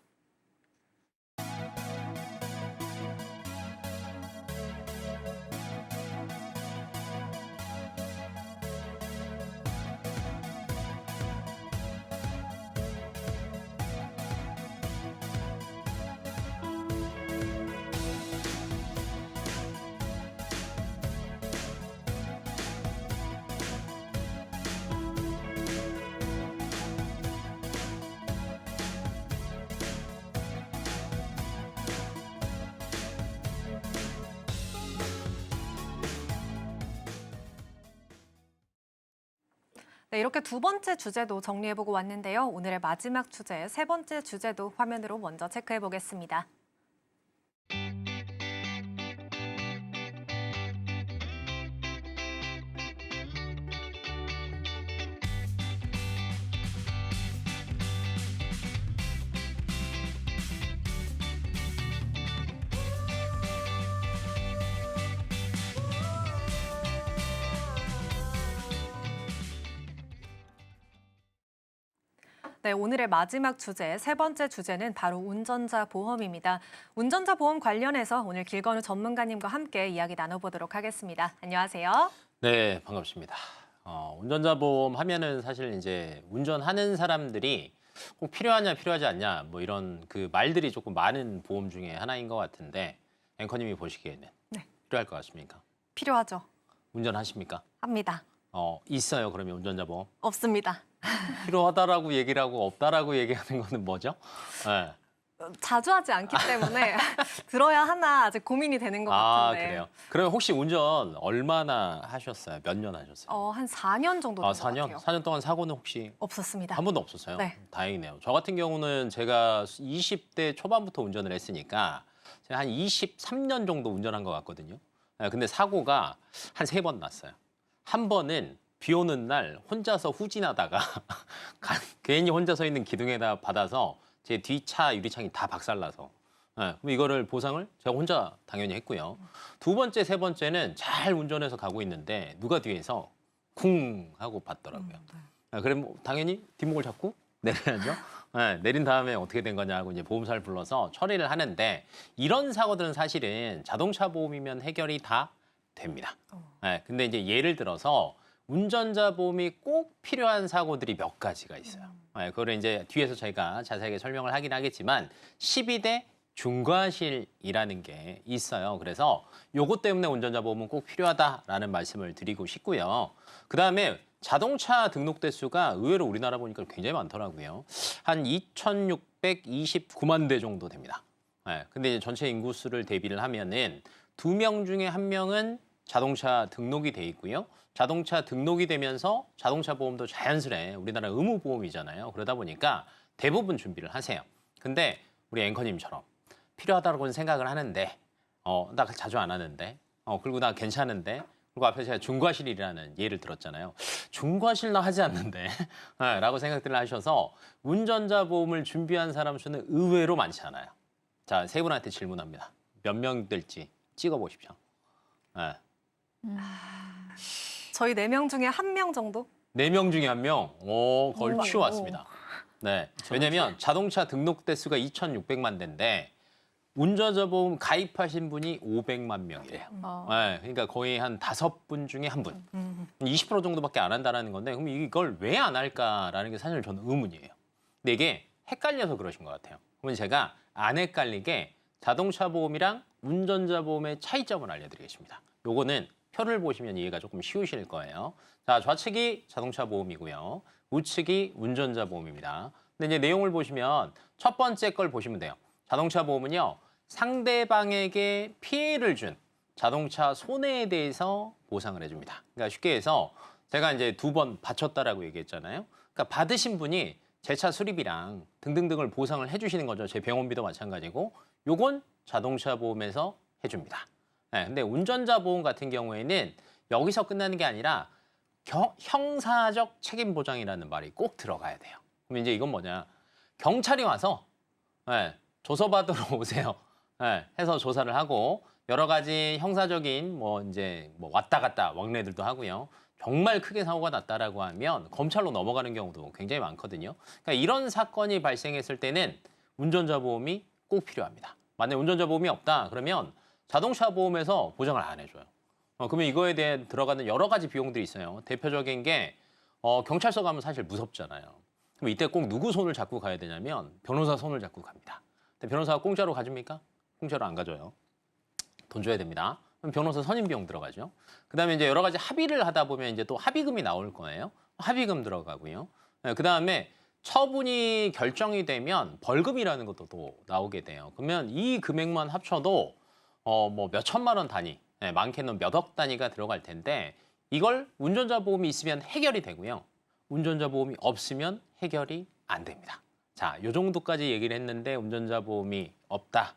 네, 이렇게 두 번째 주제도 정리해보고 왔는데요. 오늘의 마지막 주제, 세 번째 주제도 화면으로 먼저 체크해보겠습니다. 네, 오늘의 마지막 주제, 세 번째 주제는 바로 운전자 보험입니다. 운전자 보험 관련해서 오늘 길건우 전문가님과 함께 이야기 나눠보도록 하겠습니다. 안녕하세요. 네, 반갑습니다. 운전자 보험 하면은 사실 이제 운전하는 사람들이 꼭 필요하냐 필요하지 않냐 뭐 이런 그 말들이 조금 많은 보험 중에 하나인 것 같은데 앵커님이 보시기에는 네. 필요할 것 같습니까? 필요하죠. 운전하십니까? 합니다. 있어요. 그러면 운전자 보험 없습니다. 필요하다라고 얘기를 하고 없다라고 얘기하는 거는 뭐죠? 네. 자주 하지 않기 때문에 들어야 하나 아직 고민이 되는 것 같은데. 그래요. 그러면 혹시 운전 얼마나 하셨어요? 몇 년 하셨어요? 한 4년 정도 된 것 4년? 같아요. 4년 동안 사고는 혹시 없었습니다. 한 번도 없었어요? 네. 다행이네요. 저 같은 경우는 제가 20대 초반부터 운전을 했으니까 제가 한 23년 정도 운전한 것 같거든요. 근데 사고가 한 3번 났어요. 한 번은 비 오는 날 혼자서 후진하다가 괜히 혼자 서 있는 기둥에다 받아서 제 뒷차 유리창이 다 박살나서 그럼 이거를 보상을 제가 혼자 당연히 했고요. 두 번째, 세 번째는 잘 운전해서 가고 있는데 누가 뒤에서 쿵 하고 받더라고요. 그럼 당연히 뒷목을 잡고 내려야죠. 내린 다음에 어떻게 된 거냐 하고 이제 보험사를 불러서 처리를 하는데 이런 사고들은 사실은 자동차 보험이면 해결이 다 됩니다. 근데 이제 예를 들어서 운전자 보험이 꼭 필요한 사고들이 몇 가지가 있어요. 그거를 이제 뒤에서 저희가 자세하게 설명을 하긴 하겠지만 12대 중과실이라는 게 있어요. 그래서 요것 때문에 운전자 보험은 꼭 필요하다라는 말씀을 드리고 싶고요. 그다음에 자동차 등록 대수가 의외로 우리나라 보니까 굉장히 많더라고요. 한 2,629만 대 정도 됩니다. 근데 이제 전체 인구수를 대비를 하면은 2명 중에 1명은 자동차 등록이 돼 있고요. 자동차 등록이 되면서 자동차 보험도 자연스레 우리나라 의무 보험이잖아요. 그러다 보니까 대부분 준비를 하세요. 근데 우리 앵커님처럼 필요하다고 생각을 하는데 나 자주 안 하는데 그리고 나 괜찮은데 그리고 앞에 제가 중과실이라는 예를 들었잖아요. 중과실 나 하지 않는데 라고 생각들을 하셔서 운전자 보험을 준비한 사람 수는 의외로 많지 않아요. 자, 세 분한테 질문합니다. 몇 명 될지 찍어보십시오. 저희 4명 중에 1명 정도? 4명 중에 1명? 거의 큐 왔습니다. 네. 왜냐면 자동차 등록 대수가 2,600만 대인데 운전자 보험 가입하신 분이 500만 명이래요. 그러니까 거의 한 5분 중에 1분. 20% 정도밖에 안 한다는 건데 그럼 이걸 왜 안 할까라는 게 사실 저는 의문이에요. 근데 이게 헷갈려서 그러신 것 같아요. 그러면 제가 안 헷갈리게 자동차 보험이랑 운전자 보험의 차이점을 알려드리겠습니다. 요거는 표를 보시면 이해가 조금 쉬우실 거예요. 자, 좌측이 자동차 보험이고요. 우측이 운전자 보험입니다. 근데 이제 내용을 보시면 첫 번째 걸 보시면 돼요. 자동차 보험은요. 상대방에게 피해를 준 자동차 손해에 대해서 보상을 해줍니다. 그러니까 쉽게 해서 제가 이제 2번 바쳤다라고 얘기했잖아요. 그러니까 받으신 분이 제 차 수리비랑 등등등을 보상을 해주시는 거죠. 제 병원비도 마찬가지고 요건 자동차 보험에서 해줍니다. 네, 근데 운전자 보험 같은 경우에는 여기서 끝나는 게 아니라 형사적 책임 보장이라는 말이 꼭 들어가야 돼요. 그럼 이제 이건 뭐냐? 경찰이 와서 조서 받으러 오세요. 해서 조사를 하고 여러 가지 형사적인 이제 왔다 갔다 왕래들도 하고요. 정말 크게 사고가 났다라고 하면 검찰로 넘어가는 경우도 굉장히 많거든요. 그러니까 이런 사건이 발생했을 때는 운전자 보험이 꼭 필요합니다. 만약에 운전자 보험이 없다 그러면 자동차 보험에서 보장을 안 해줘요. 그러면 이거에 대해 들어가는 여러 가지 비용들이 있어요. 대표적인 게 경찰서 가면 사실 무섭잖아요. 그럼 이때 꼭 누구 손을 잡고 가야 되냐면 변호사 손을 잡고 갑니다. 근데 변호사가 공짜로 가줍니까? 공짜로 안 가줘요. 돈 줘야 됩니다. 그럼 변호사 선임 비용 들어가죠. 그다음에 이제 여러 가지 합의를 하다 보면 이제 또 합의금이 나올 거예요. 합의금 들어가고요. 그다음에 처분이 결정이 되면 벌금이라는 것도 또 나오게 돼요. 그러면 이 금액만 합쳐도 몇 천만 원 단위, 많게는 몇 억 단위가 들어갈 텐데 이걸 운전자 보험이 있으면 해결이 되고요. 운전자 보험이 없으면 해결이 안 됩니다. 자, 요 정도까지 얘기를 했는데 운전자 보험이 없다.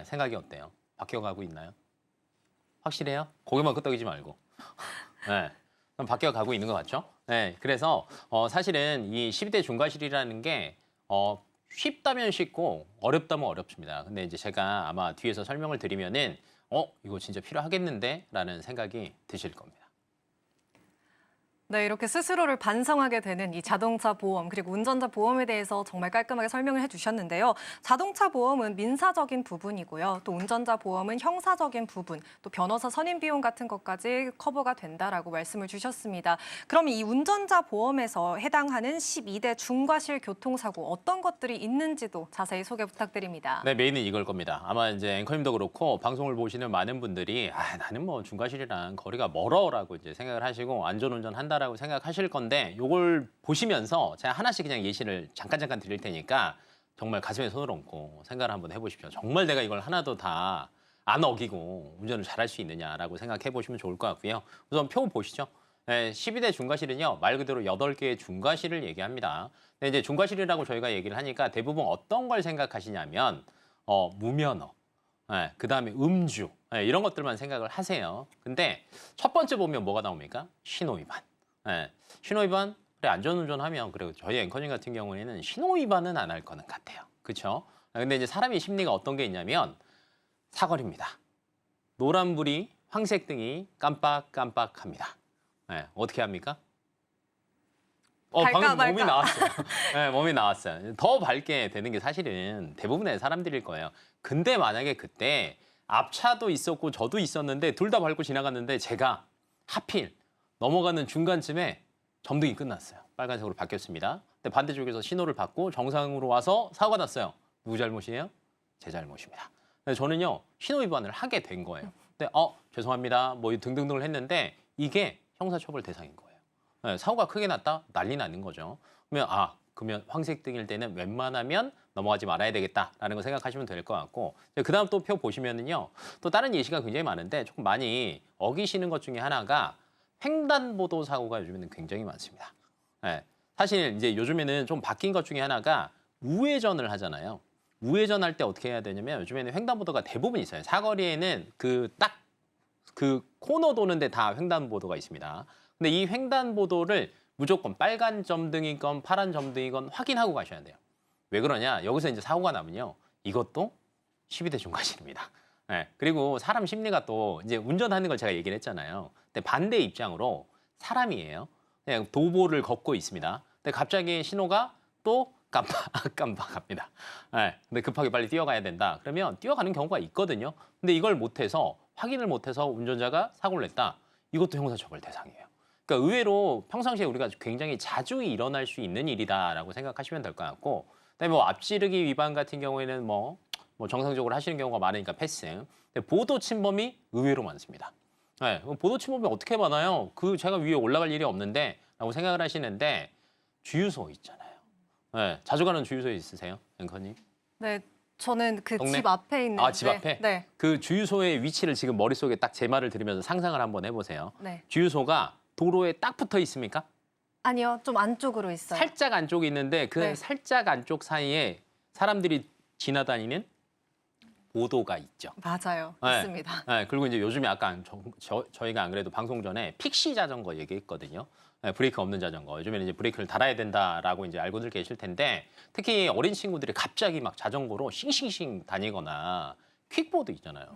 생각이 어때요? 바뀌어가고 있나요? 확실해요? 고개만 끄덕이지 말고. 그럼 바뀌어가고 있는 것 같죠? 그래서 사실은 이 12대 중과실이라는 게 쉽다면 쉽고 어렵다면 어렵습니다. 근데 이제 제가 아마 뒤에서 설명을 드리면은 이거 진짜 필요하겠는데? 라는 생각이 드실 겁니다. 네, 이렇게 스스로를 반성하게 되는 이 자동차 보험 그리고 운전자 보험에 대해서 정말 깔끔하게 설명을 해주셨는데요. 자동차 보험은 민사적인 부분이고요. 또 운전자 보험은 형사적인 부분, 또 변호사 선임 비용 같은 것까지 커버가 된다라고 말씀을 주셨습니다. 그럼 이 운전자 보험에서 해당하는 12대 중과실 교통사고 어떤 것들이 있는지도 자세히 소개 부탁드립니다. 네, 메인은 이걸 겁니다. 아마 이제 앵커님도 그렇고 방송을 보시는 많은 분들이 나는 중과실이랑 거리가 멀어라고 이제 생각을 하시고 안전운전 한다라고 생각하실 건데 이걸 보시면서 제가 하나씩 그냥 예시를 잠깐 드릴 테니까 정말 가슴에 손을 얹고 생각을 한번 해보십시오. 정말 내가 이걸 하나도 다 안 어기고 운전을 잘할 수 있느냐라고 생각해 보시면 좋을 것 같고요. 우선 표 보시죠. 12대 중과실은요, 말 그대로 8개의 중과실을 얘기합니다. 근데 이제 중과실이라고 저희가 얘기를 하니까 대부분 어떤 걸 생각하시냐면 무면허, 그다음에 음주 이런 것들만 생각을 하세요. 근데 첫 번째 보면 뭐가 나옵니까? 신호위반. 신호위반, 그래 안전운전하면 그리고 저희 앵커님 같은 경우에는 신호위반은 안 할 거는 같아요. 그렇죠? 근데 이제 사람의 심리가 어떤 게 있냐면 사거리입니다. 노란불이 황색등이 깜빡깜빡합니다. 어떻게 합니까? 갈까 방금 말까. 몸이 나왔어요. 몸이 나왔어요. 더 밝게 되는 게 사실은 대부분의 사람들일 거예요. 근데 만약에 그때 앞차도 있었고 저도 있었는데 둘 다 밟고 지나갔는데 제가 하필 넘어가는 중간쯤에 점등이 끝났어요. 빨간색으로 바뀌었습니다. 근데 반대쪽에서 신호를 받고 정상으로 와서 사고가 났어요. 누구 잘못이에요? 제 잘못입니다. 근데 저는요, 신호 위반을 하게 된 거예요. 근데 죄송합니다. 등등등을 했는데 이게 형사처벌 대상인 거예요. 사고가 크게 났다? 난리 나는 거죠. 그러면 황색등일 때는 웬만하면 넘어가지 말아야 되겠다라는 거 생각하시면 될 것 같고, 그 다음 또 표 보시면은요, 또 다른 예시가 굉장히 많은데 조금 많이 어기시는 것 중에 하나가 횡단보도 사고가 요즘에는 굉장히 많습니다. 사실 이제 요즘에는 좀 바뀐 것 중에 하나가 우회전을 하잖아요. 우회전할 때 어떻게 해야 되냐면 요즘에는 횡단보도가 대부분 있어요. 사거리에는 그 코너 도는데 다 횡단보도가 있습니다. 근데 이 횡단보도를 무조건 빨간 점등이건 파란 점등이건 확인하고 가셔야 돼요. 왜 그러냐? 여기서 이제 사고가 나면요, 이것도 12대 중과실입니다. 그리고 사람 심리가 또 이제 운전하는 걸 제가 얘기를 했잖아요. 근데 반대 입장으로 사람이에요. 그냥 도보를 걷고 있습니다. 근데 갑자기 신호가 또 깜빡합니다. 근데 급하게 빨리 뛰어가야 된다. 그러면 뛰어가는 경우가 있거든요. 근데 이걸 못해서 확인을 못해서 운전자가 사고를 냈다. 이것도 형사처벌 대상이에요. 그러니까 의외로 평상시에 우리가 굉장히 자주 일어날 수 있는 일이다라고 생각하시면 될 것 같고, 그다음에 앞지르기 위반 같은 경우에는 정상적으로 하시는 경우가 많으니까 패스. 근데 보도 침범이 의외로 많습니다. 보도 침범이 어떻게 많아요? 제가 위에 올라갈 일이 없는데라고 생각을 하시는데 주유소 있잖아요. 자주 가는 주유소 있으세요, 앵커님? 네, 저는 그 동네? 집 앞에 있는. 아, 집 앞에? 네. 그 주유소의 위치를 지금 머릿속에 딱 제 말을 들으면서 상상을 한번 해보세요. 네. 주유소가 도로에 딱 붙어 있습니까? 아니요, 좀 안쪽으로 있어요. 살짝 안쪽에 있는데 그 네. 살짝 안쪽 사이에 사람들이 지나다니는 보도가 있죠. 맞아요. 네. 있습니다. 네, 그리고 이제 요즘에 아까 저희가 안 그래도 방송 전에 픽시 자전거 얘기했거든요. 네, 브레이크 없는 자전거. 요즘에는 이제 브레이크를 달아야 된다라고 이제 알고들 계실 텐데 특히 어린 친구들이 갑자기 막 자전거로 싱싱싱 다니거나 퀵보드 있잖아요.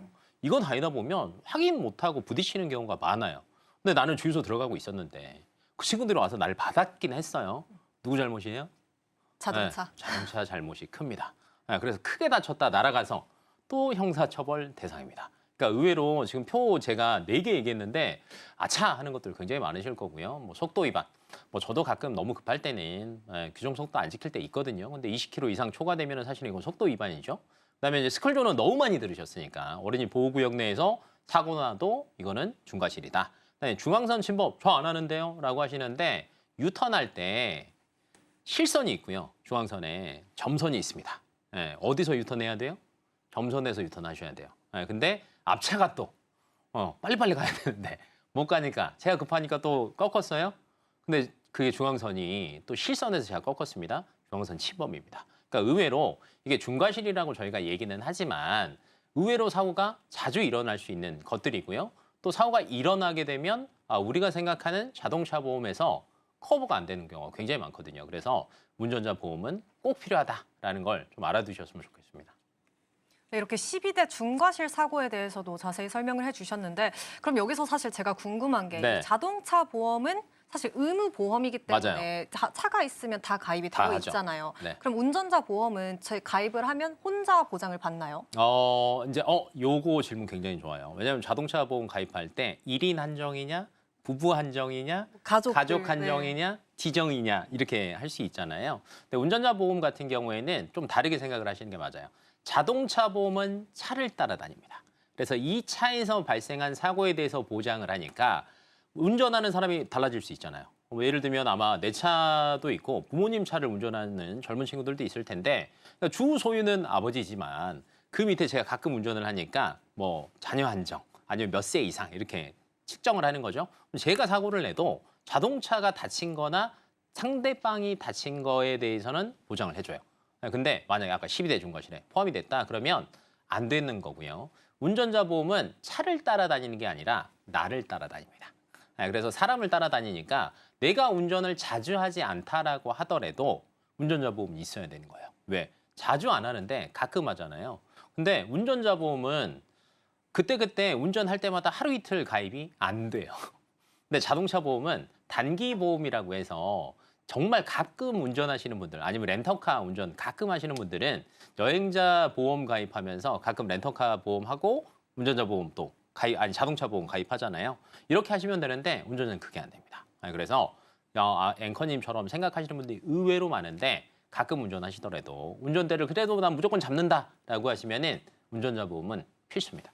이거 다니다 보면 확인 못하고 부딪히는 경우가 많아요. 근데 나는 주유소 들어가고 있었는데 그 친구들이 와서 나를 받았긴 했어요. 누구 잘못이에요? 자동차. 네, 자동차 잘못이 큽니다. 네, 그래서 크게 다쳤다 날아가서 또 형사처벌 대상입니다. 그러니까 의외로 지금 표 제가 4개 얘기했는데 아차 하는 것들 굉장히 많으실 거고요. 뭐 속도 위반. 뭐 저도 가끔 너무 급할 때는 규정 속도 안 지킬 때 있거든요. 근데 20km 이상 초과되면 사실 이건 속도 위반이죠. 그다음에 이제 스컬존은 너무 많이 들으셨으니까 어린이 보호구역 내에서 사고 나도 이거는 중과실이다. 그다음에 중앙선 침범 저 안 하는데요 라고 하시는데 유턴할 때 실선이 있고요. 중앙선에 점선이 있습니다. 어디서 유턴해야 돼요? 점선에서 유턴하셔야 돼요. 근데 앞차가 또 빨리빨리 가야 되는데 못 가니까 제가 급하니까 또 꺾었어요. 근데 그게 중앙선이 또 실선에서 제가 꺾었습니다. 중앙선 침범입니다. 그러니까 의외로 이게 중과실이라고 저희가 얘기는 하지만 의외로 사고가 자주 일어날 수 있는 것들이고요. 또 사고가 일어나게 되면 우리가 생각하는 자동차 보험에서 커버가 안 되는 경우가 굉장히 많거든요. 그래서 운전자 보험은 꼭 필요하다라는 걸 좀 알아두셨으면 좋겠습니다. 네, 이렇게 12대 중과실 사고에 대해서도 자세히 설명을 해주셨는데 그럼 여기서 사실 제가 궁금한 게 네. 이 자동차 보험은 사실 의무 보험이기 때문에 차가 있으면 다 가입이 다 되어 하죠. 있잖아요. 네. 그럼 운전자 보험은 제 가입을 하면 혼자 보장을 받나요? 이제 요거 질문 굉장히 좋아요. 왜냐하면 자동차 보험 가입할 때 1인 한정이냐, 부부 한정이냐, 가족 한정이냐, 지정이냐 이렇게 할 수 있잖아요. 근데 운전자 보험 같은 경우에는 좀 다르게 생각을 하시는 게 맞아요. 자동차 보험은 차를 따라다닙니다. 그래서 이 차에서 발생한 사고에 대해서 보장을 하니까 운전하는 사람이 달라질 수 있잖아요. 예를 들면 아마 내 차도 있고 부모님 차를 운전하는 젊은 친구들도 있을 텐데 그러니까 주 소유는 아버지지만 그 밑에 제가 가끔 운전을 하니까 뭐 자녀 한정 아니면 몇 세 이상 이렇게 측정을 하는 거죠. 제가 사고를 내도 자동차가 다친 거나 상대방이 다친 거에 대해서는 보장을 해줘요. 근데 만약에 아까 12대 중과실에 포함이 됐다 그러면 안 되는 거고요. 운전자 보험은 차를 따라다니는 게 아니라 나를 따라다닙니다. 그래서 사람을 따라다니니까 내가 운전을 자주 하지 않다라고 하더라도 운전자 보험이 있어야 되는 거예요. 왜? 자주 안 하는데 가끔 하잖아요. 근데 운전자 보험은 그때그때 운전할 때마다 하루 이틀 가입이 안 돼요. 근데 자동차 보험은 단기 보험이라고 해서 정말 가끔 운전하시는 분들 아니면 렌터카 운전 가끔 하시는 분들은 여행자 보험 가입하면서 가끔 렌터카 보험하고 운전자 보험 또 자동차 보험 가입하잖아요. 이렇게 하시면 되는데 운전은 그게 안 됩니다. 그래서 앵커님처럼 생각하시는 분들이 의외로 많은데 가끔 운전하시더라도 운전대를 그래도 난 무조건 잡는다라고 하시면은 운전자 보험은 필수입니다.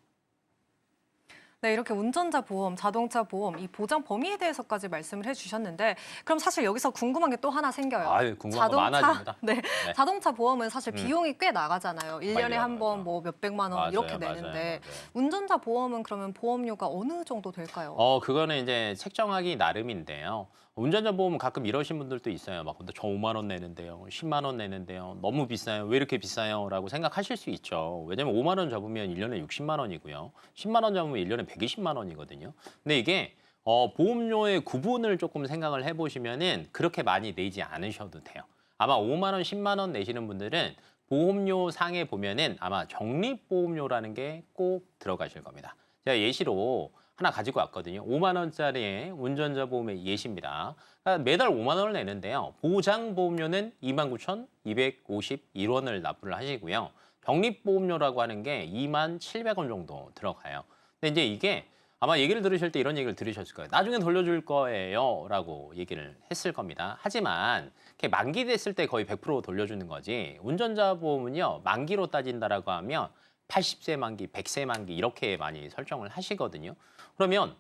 네, 이렇게 운전자 보험, 자동차 보험, 이 보장 범위에 대해서까지 말씀을 해주셨는데 그럼 사실 여기서 궁금한 게 또 하나 생겨요. 궁금한 거 많아집니다. 네, 자동차 보험은 사실 비용이 꽤 나가잖아요. 1년에 맞아요, 한 번 맞아요. 뭐 몇백만 원 이렇게 맞아요, 내는데 맞아요. 운전자 보험은 그러면 보험료가 어느 정도 될까요? 그거는 이제 책정하기 나름인데요. 운전자 보험은 가끔 이러신 분들도 있어요. 막 근데 저 5만 원 내는데요. 10만 원 내는데요. 너무 비싸요. 왜 이렇게 비싸요? 라고 생각하실 수 있죠. 왜냐면 5만 원 잡으면 1년에 60만 원이고요. 10만 원 잡으면 1년에 120만 원이거든요. 근데 이게 보험료의 구분을 조금 생각을 해보시면은 그렇게 많이 내지 않으셔도 돼요. 아마 5만 원, 10만 원 내시는 분들은 보험료 상에 보면은 아마 적립보험료라는 게 꼭 들어가실 겁니다. 제가 예시로 하나 가지고 왔거든요. 5만 원짜리의 운전자 보험의 예시입니다. 그러니까 매달 5만 원을 내는데요. 보장보험료는 29,251원을 납부를 하시고요. 적립보험료라고 하는 게 27,700원 정도 들어가요. 근데 이제 이게 아마 얘기를 들으실 때 이런 얘기를 들으셨을 거예요. 나중에 돌려줄 거예요 라고 얘기를 했을 겁니다. 하지만 만기 됐을 때 거의 100% 돌려주는 거지 운전자 보험은요. 만기로 따진다라고 하면 80세 만기, 100세 만기 이렇게 많이 설정을 하시거든요. 그러면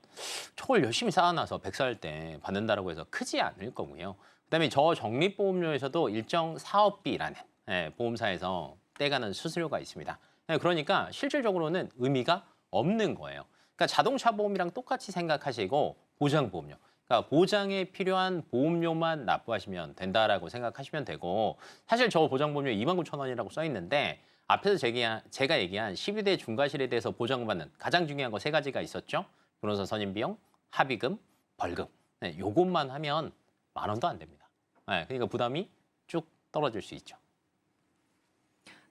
저걸 열심히 쌓아놔서 100살 때 받는다라고 해서 크지 않을 거고요. 그다음에 저 적립보험료에서도 일정 사업비라는 보험사에서 떼가는 수수료가 있습니다. 그러니까 실질적으로는 의미가 없는 거예요. 그러니까 자동차 보험이랑 똑같이 생각하시고 보장보험료. 그러니까 보장에 필요한 보험료만 납부하시면 된다라고 생각하시면 되고 사실 저 보장보험료 29,000원이라고 써 있는데 앞에서 제가 얘기한 12대 중과실에 대해서 보장을 받는 가장 중요한 거 3가지가 있었죠. 변호사 선임비용, 합의금, 벌금. 요것만 하면 10,000원도 안 됩니다. 그러니까 부담이 쭉 떨어질 수 있죠.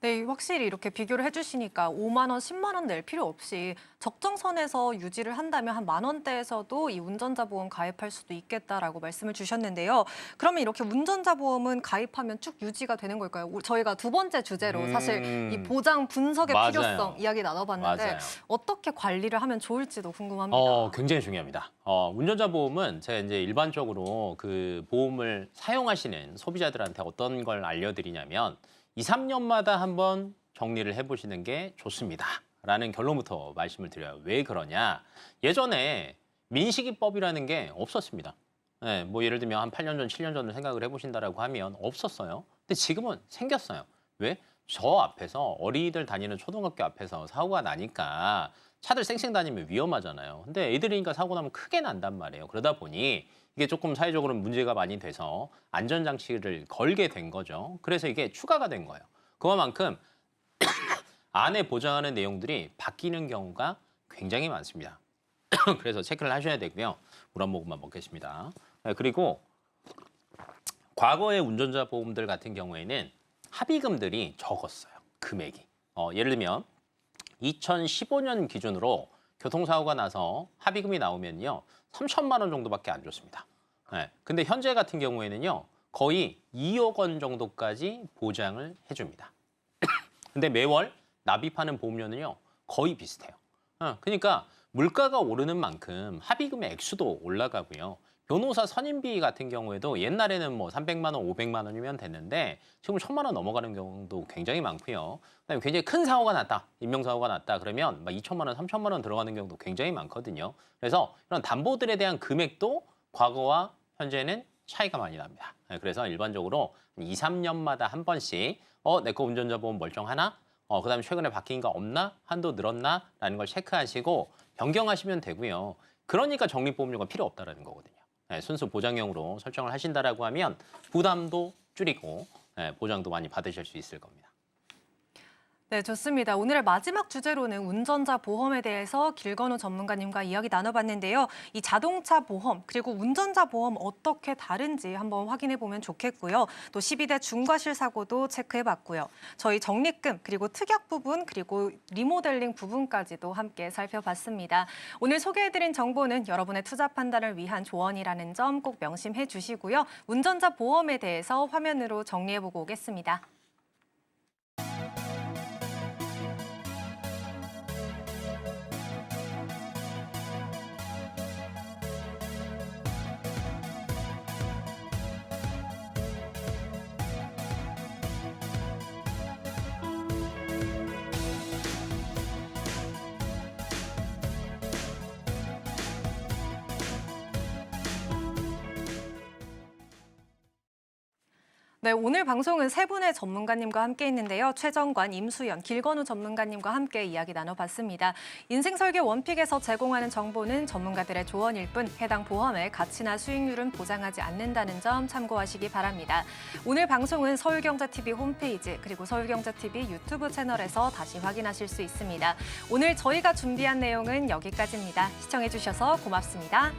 네, 확실히 이렇게 비교를 해주시니까 5만 원, 10만 원 낼 필요 없이 적정선에서 유지를 한다면 한 10,000원대에서도 이 운전자 보험 가입할 수도 있겠다라고 말씀을 주셨는데요. 그러면 이렇게 운전자 보험은 가입하면 쭉 유지가 되는 걸까요? 저희가 두 번째 주제로 사실 이 보장 분석의 맞아요. 필요성 이야기 나눠봤는데 맞아요. 어떻게 관리를 하면 좋을지도 궁금합니다. 굉장히 중요합니다. 운전자 보험은 제가 이제 일반적으로 그 보험을 사용하시는 소비자들한테 어떤 걸 알려드리냐면 2, 3년마다 한번 정리를 해보시는 게 좋습니다. 라는 결론부터 말씀을 드려요. 왜 그러냐? 예전에 민식이법이라는 게 없었습니다. 뭐 예를 들면 한 8년 전, 7년 전을 생각을 해보신다라고 하면 없었어요. 근데 지금은 생겼어요. 왜? 저 앞에서 어린이들 다니는 초등학교 앞에서 사고가 나니까 차들 쌩쌩 다니면 위험하잖아요. 근데 애들이니까 사고 나면 크게 난단 말이에요. 그러다 보니 이게 조금 사회적으로 문제가 많이 돼서 안전장치를 걸게 된 거죠. 그래서 이게 추가가 된 거예요. 그만큼 안에 보장하는 내용들이 바뀌는 경우가 굉장히 많습니다. 그래서 체크를 하셔야 되고요. 물 한 모금만 먹겠습니다. 그리고 과거의 운전자 보험들 같은 경우에는 합의금들이 적었어요. 금액이. 예를 들면 2015년 기준으로 교통사고가 나서 합의금이 나오면요. 3천만 원 정도밖에 안 줬습니다. 근데 현재 같은 경우에는요. 거의 2억 원 정도까지 보장을 해줍니다. 근데 매월 납입하는 보험료는요. 거의 비슷해요. 그러니까 물가가 오르는 만큼 합의금의 액수도 올라가고요. 변호사 선임비 같은 경우에도 옛날에는 뭐 300만 원, 500만 원이면 됐는데 지금 1,000만 원 넘어가는 경우도 굉장히 많고요. 그다음에 굉장히 큰 사고가 났다, 인명사고가 났다 그러면 막 2천만 원, 3천만 원 들어가는 경우도 굉장히 많거든요. 그래서 이런 담보들에 대한 금액도 과거와 현재는 차이가 많이 납니다. 그래서 일반적으로 2, 3년마다 한 번씩 내 거 운전자 보험 멀쩡하나? 그다음에 최근에 바뀐 거 없나? 한도 늘었나? 라는 걸 체크하시고 변경하시면 되고요. 그러니까 적립보험료가 필요 없다라는 거거든요. 순수 보장형으로 설정을 하신다라고 하면 부담도 줄이고 보장도 많이 받으실 수 있을 겁니다. 네, 좋습니다. 오늘의 마지막 주제로는 운전자 보험에 대해서 길건우 전문가님과 이야기 나눠봤는데요. 이 자동차 보험 그리고 운전자 보험 어떻게 다른지 한번 확인해 보면 좋겠고요. 또 12대 중과실 사고도 체크해봤고요. 저희 적립금 그리고 특약 부분 그리고 리모델링 부분까지도 함께 살펴봤습니다. 오늘 소개해드린 정보는 여러분의 투자 판단을 위한 조언이라는 점 꼭 명심해 주시고요. 운전자 보험에 대해서 화면으로 정리해보고 오겠습니다. 네, 오늘 방송은 세 분의 전문가님과 함께 했는데요. 최정관, 임수연, 길건우 전문가님과 함께 이야기 나눠봤습니다. 인생설계 원픽에서 제공하는 정보는 전문가들의 조언일 뿐 해당 보험의 가치나 수익률은 보장하지 않는다는 점 참고하시기 바랍니다. 오늘 방송은 서울경제TV 홈페이지 그리고 서울경제TV 유튜브 채널에서 다시 확인하실 수 있습니다. 오늘 저희가 준비한 내용은 여기까지입니다. 시청해주셔서 고맙습니다.